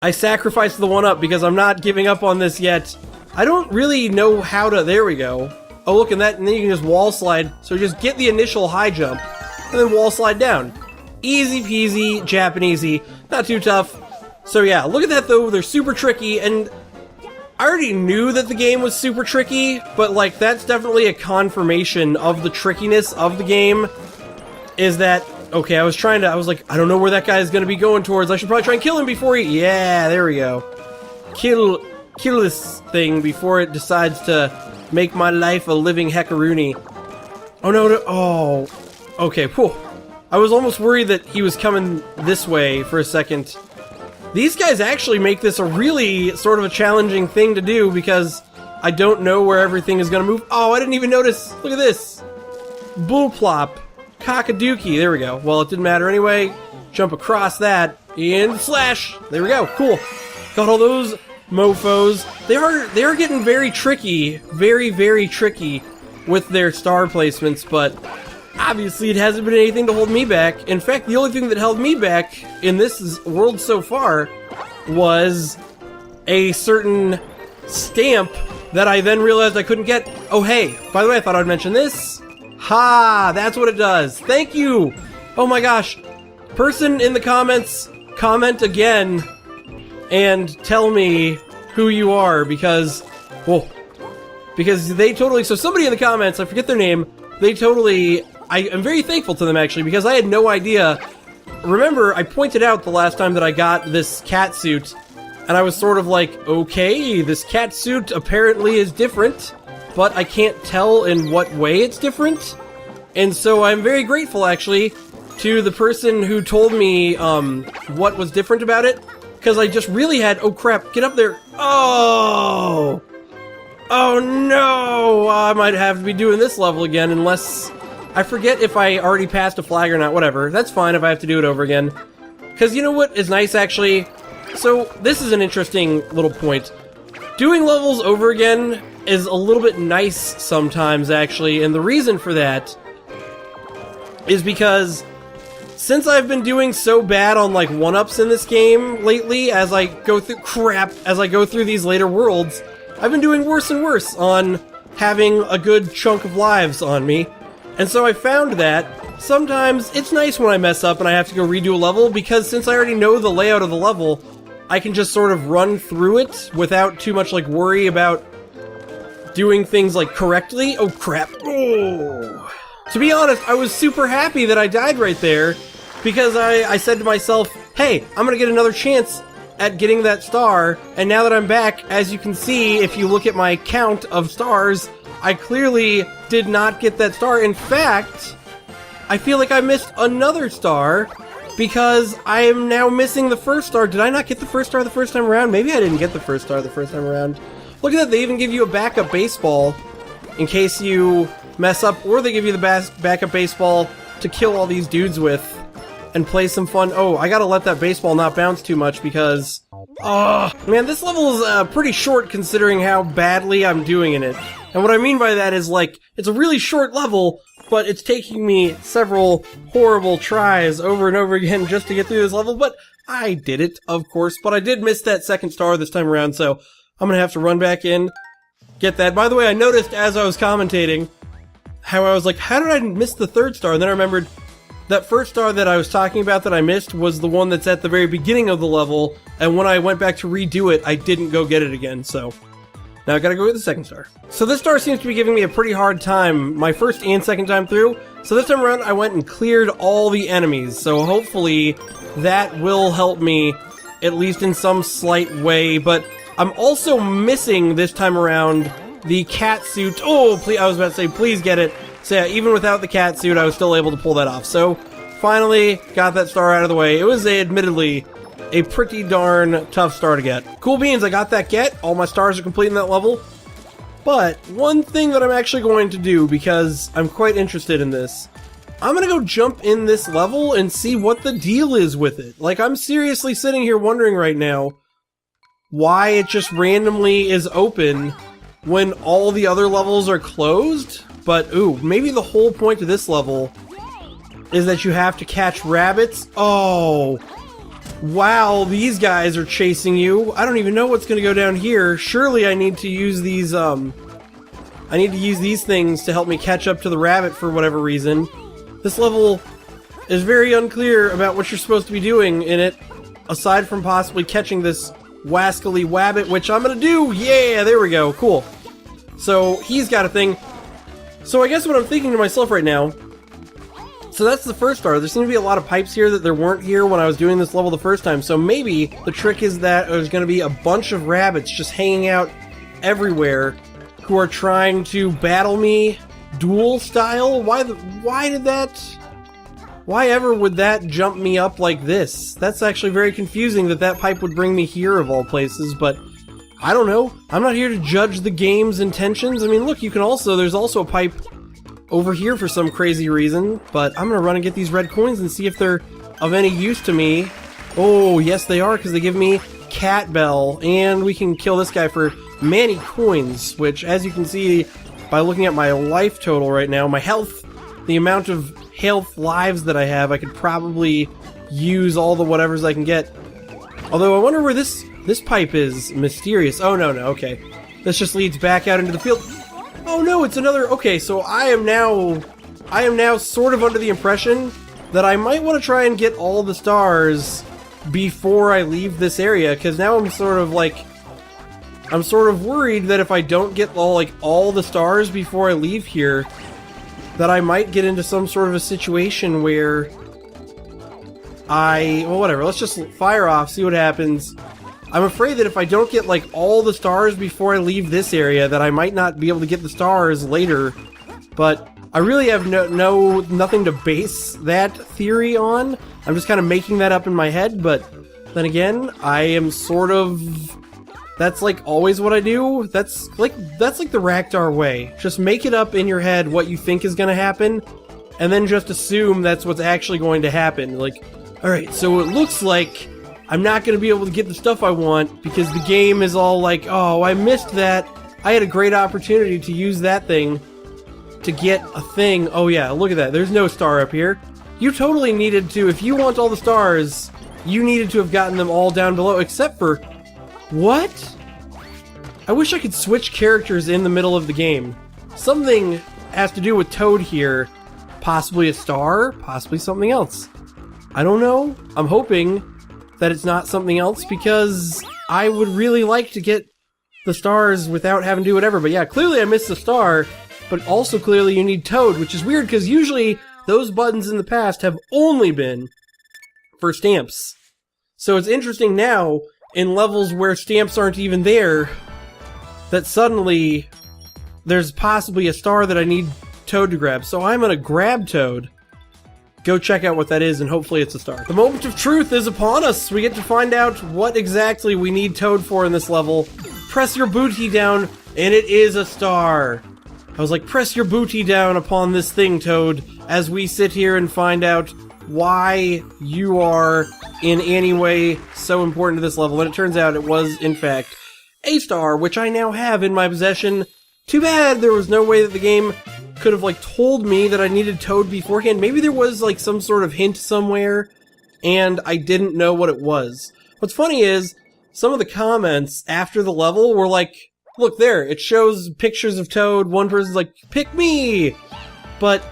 I sacrificed the 1-up because I'm not giving up on this yet. I don't really know how to... There we go. Oh, look at that, and then you can just wall slide. So just get the initial high jump, and then wall slide down. Easy peasy, Japanesey. Not too tough. So yeah, look at that though, they're super tricky, and I already knew that the game was super tricky, but like, that's definitely a confirmation of the trickiness of the game, is that, okay, I was like, I don't know where that guy is going to be going towards, I should probably try and kill him before he, yeah, there we go. Kill this thing before it decides to make my life a living heckaroony. Oh no, oh, okay, whew. I was almost worried that he was coming this way for a second. These guys actually make this a really sort of a challenging thing to do because I don't know where everything is going to move. Oh, I didn't even notice. Look at this. Bullplop. Cockadookie. There we go. Well, it didn't matter anyway. Jump across that and slash. There we go. Cool. Got all those mofos. They are getting very tricky. Very, very tricky with their star placements, but obviously it hasn't been anything to hold me back. In fact, the only thing that held me back in this world so far was a certain stamp that I then realized I couldn't get. Oh hey, by the way, I thought I'd mention this. Ha! That's what it does. Thank you! Oh my gosh. Person in the comments, comment again and tell me who you are, because, whoa. Because they totally, so somebody in the comments, I forget their name, they totally, I am very thankful to them actually, because I had no idea. Remember, I pointed out the last time that I got this cat suit, and I was sort of like, okay, this cat suit apparently is different, but I can't tell in what way it's different. And so I'm very grateful actually to the person who told me what was different about it, because I just really had, oh crap, get up there. Oh! Oh no! I might have to be doing this level again unless... I forget if I already passed a flag or not, whatever. That's fine if I have to do it over again. Because you know what is nice, actually? So, this is an interesting little point. Doing levels over again is a little bit nice sometimes, actually, and the reason for that is because since I've been doing so bad on, like, 1-ups in this game lately, as I go through these later worlds, I've been doing worse and worse on having a good chunk of lives on me. And so I found that sometimes it's nice when I mess up and I have to go redo a level, because since I already know the layout of the level, I can just sort of run through it without too much like worry about doing things like correctly. Oh crap. Oh. To be honest, I was super happy that I died right there, because I said to myself, hey, I'm gonna get another chance at getting that star, and now that I'm back, as you can see, if you look at my count of stars, I clearly did not get that star. In fact, I feel like I missed another star because I am now missing the first star. Did I not get the first star the first time around? Maybe I didn't get the first star the first time around. Look at that, they even give you a backup baseball in case you mess up, or they give you the backup baseball to kill all these dudes with and play some fun. Oh, I gotta let that baseball not bounce too much because... oh, man, this level is pretty short considering how badly I'm doing in it. And what I mean by that is, like, it's a really short level, but it's taking me several horrible tries over and over again just to get through this level, but I did it, of course. But I did miss that second star this time around, so I'm gonna have to run back in, get that. By the way, I noticed as I was commentating how I was like, how did I miss the third star? And then I remembered that first star that I was talking about that I missed was the one that's at the very beginning of the level, and when I went back to redo it, I didn't go get it again, so... now I gotta go with the second star. So this star seems to be giving me a pretty hard time, my first and second time through. So this time around, I went and cleared all the enemies. So hopefully that will help me, at least in some slight way. But I'm also missing this time around the cat suit. Oh, please, I was about to say, please get it. So yeah, even without the cat suit, I was still able to pull that off. So finally got that star out of the way. It was admittedly a pretty darn tough star to get. Cool beans, I got that get. All my stars are complete in that level. But one thing that I'm actually going to do, because I'm quite interested in this, I'm gonna go jump in this level and see what the deal is with it. Like, I'm seriously sitting here wondering right now why it just randomly is open when all the other levels are closed. But, ooh, maybe the whole point of this level is that you have to catch rabbits? Oh... Wow, these guys are chasing you. I don't even know what's gonna go down here. Surely I need to use these, I need to use these things to help me catch up to the rabbit for whatever reason. This level is very unclear about what you're supposed to be doing in it, aside from possibly catching this wascally wabbit, which I'm gonna do! Yeah, there we go, cool. So, he's got a thing. So I guess what I'm thinking to myself right now, so that's the first star. There seem to be a lot of pipes here that there weren't here when I was doing this level the first time, so maybe the trick is that there's gonna be a bunch of rabbits just hanging out everywhere who are trying to battle me duel style? Why ever would that jump me up like this? That's actually very confusing that pipe would bring me here of all places, but I don't know. I'm not here to judge the game's intentions. I mean, look, there's also a pipe over here for some crazy reason, but I'm gonna run and get these red coins and see if they're of any use to me. Oh, yes they are, because they give me Cat Bell, and we can kill this guy for many coins, which, as you can see by looking at my life total right now, my health, the amount of health lives that I have, I could probably use all the whatevers I can get. Although I wonder where this pipe is mysterious. Oh, no, okay. This just leads back out into the field. Oh no, it's another... Okay, so I am now sort of under the impression that I might want to try and get all the stars before I leave this area, because now I'm sort of worried that if I don't get all the stars before I leave here, that I might get into some sort of a situation where well, whatever, let's just fire off, see what happens. I'm afraid that if I don't get, all the stars before I leave this area, that I might not be able to get the stars later. But I really have nothing to base that theory on. I'm just kind of making that up in my head, but then again, I am sort of... That's always what I do. That's like the Raktar way. Just make it up in your head what you think is gonna happen, and then just assume that's what's actually going to happen. Alright, so it looks like I'm not gonna be able to get the stuff I want because the game is all oh, I missed that. I had a great opportunity to use that thing to get a thing. Oh yeah, look at that. There's no star up here. You totally needed to, if you want all the stars, you needed to have gotten them all down below, except for... What? I wish I could switch characters in the middle of the game. Something has to do with Toad here. Possibly a star, possibly something else. I don't know. I'm hoping that it's not something else because I would really like to get the stars without having to do whatever. But yeah, clearly I missed the star, but also clearly you need Toad, which is weird because usually those buttons in the past have only been for stamps. So it's interesting now, in levels where stamps aren't even there, that suddenly there's possibly a star that I need Toad to grab. So I'm gonna grab Toad, go check out what that is, and hopefully it's a star. The moment of truth is upon us! We get to find out what exactly we need Toad for in this level. Press your booty down, and it is a star! I was like, press your booty down upon this thing, Toad, as we sit here and find out why you are in any way so important to this level. And it turns out it was, in fact, a star, which I now have in my possession. Too bad there was no way that the game could have, told me that I needed Toad beforehand. Maybe there was, some sort of hint somewhere, and I didn't know what it was. What's funny is, some of the comments after the level were look there, it shows pictures of Toad, one person's like, pick me! But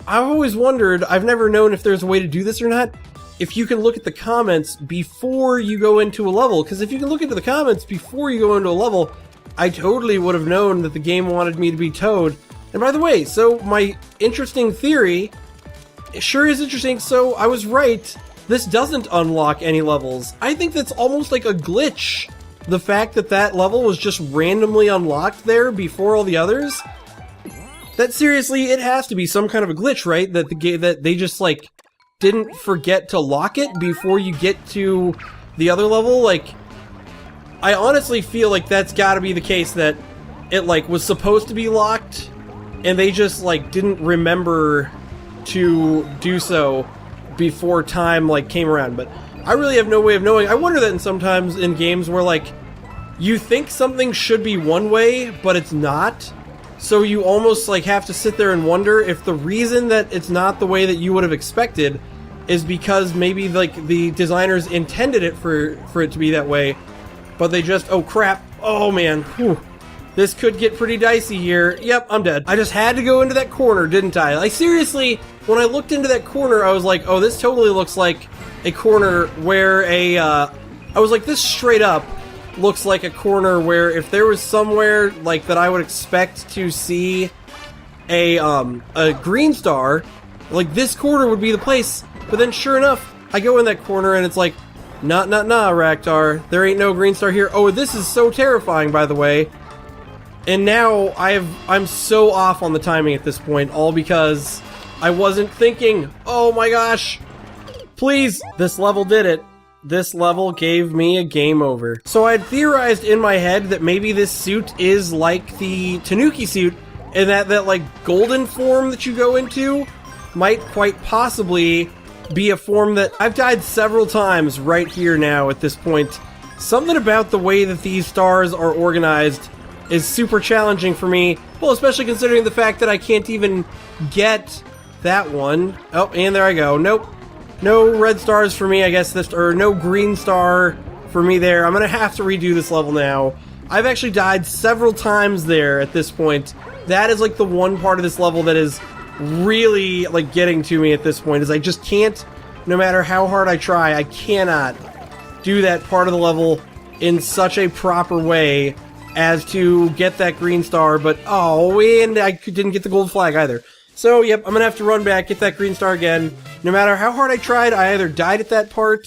I've always wondered, I've never known if there's a way to do this or not, if you can look at the comments before you go into a level. Because if you can look into the comments before you go into a level, I totally would have known that the game wanted me to be Toad. And by the way, so my interesting theory, it sure is interesting, so I was right, this doesn't unlock any levels. I think that's almost like a glitch. The fact that that level was just randomly unlocked there before all the others, that seriously, it has to be some kind of a glitch, right? That that they just didn't forget to lock it before you get to the other level. I honestly feel like that's got to be the case, that it was supposed to be locked and they just didn't remember to do so before time came around. But I really have no way of knowing. I wonder that sometimes in games where you think something should be one way but it's not. So you almost have to sit there and wonder if the reason that it's not the way that you would have expected is because maybe like the designers intended it for it to be that way, but they just, oh crap, oh man, whew. This could get pretty dicey here. Yep, I'm dead. I just had to go into that corner, didn't I? Like, seriously, when I looked into that corner, I was like, oh, this totally looks like a corner where I was like, this straight up looks like a corner where if there was somewhere, like, that I would expect to see a green star, like, this corner would be the place. But then, sure enough, I go in that corner and it's like, nah, Raktar. There ain't no green star here. Oh, this is so terrifying, by the way. And now I'm so off on the timing at this point, all because I wasn't thinking. Oh my gosh. Please. This level did it. This level gave me a game over. So I had theorized in my head that maybe this suit is like the Tanuki suit, and that like golden form that you go into might quite possibly be a form that I've died several times right here now at this point. Something about the way that these stars are organized is super challenging for me. Well, especially considering the fact that I can't even get that one. Oh, and there I go. Nope. No red stars for me, I guess this, or no green star for me there. I'm gonna have to redo this level now. I've actually died several times there at this point. That is like the one part of this level that is really like getting to me at this point, is I just can't, no matter how hard I try, I cannot do that part of the level in such a proper way as to get that green star, but oh, and I didn't get the gold flag either. So, yep, I'm gonna have to run back, get that green star again. No matter how hard I tried, I either died at that part,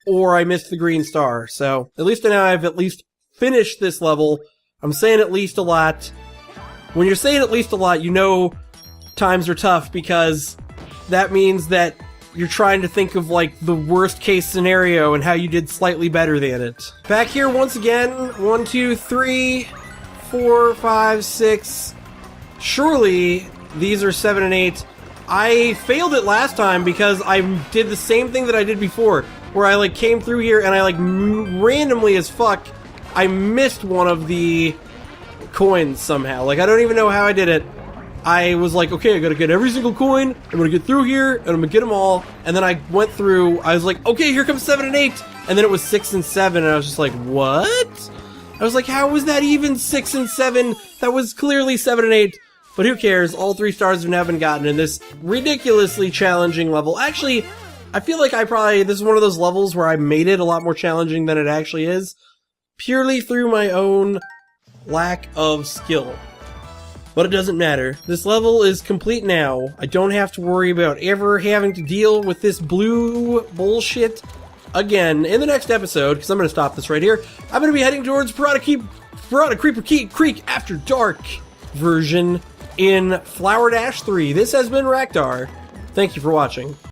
or I missed the green star. So, at least now I've at least finished this level. I'm saying at least a lot. When you're saying at least a lot, you know times are tough, because that means that you're trying to think of, like, the worst case scenario and how you did slightly better than it. Back here once again. 1, 2, 3, 4, 5, 6. Surely these are 7 and 8. I failed it last time because I did the same thing that I did before, where I, like, came through here and I, like, randomly as fuck, I missed one of the coins somehow. Like, I don't even know how I did it. I was like, okay, I gotta get every single coin, I'm gonna get through here, and I'm gonna get them all, and then I went through, I was like, okay, here comes 7 and 8, and then it was 6 and 7, and I was just like, what? I was like, how was that even 6 and 7? That was clearly 7 and 8, but who cares, all 3 stars have now been gotten in this ridiculously challenging level. Actually, I feel like this is one of those levels where I made it a lot more challenging than it actually is, purely through my own lack of skill. But it doesn't matter. This level is complete now. I don't have to worry about ever having to deal with this blue bullshit again in the next episode, because I'm going to stop this right here. I'm going to be heading towards Piranha Creeper Creek After Dark version in Flower Dash 3. This has been Raktar. Thank you for watching.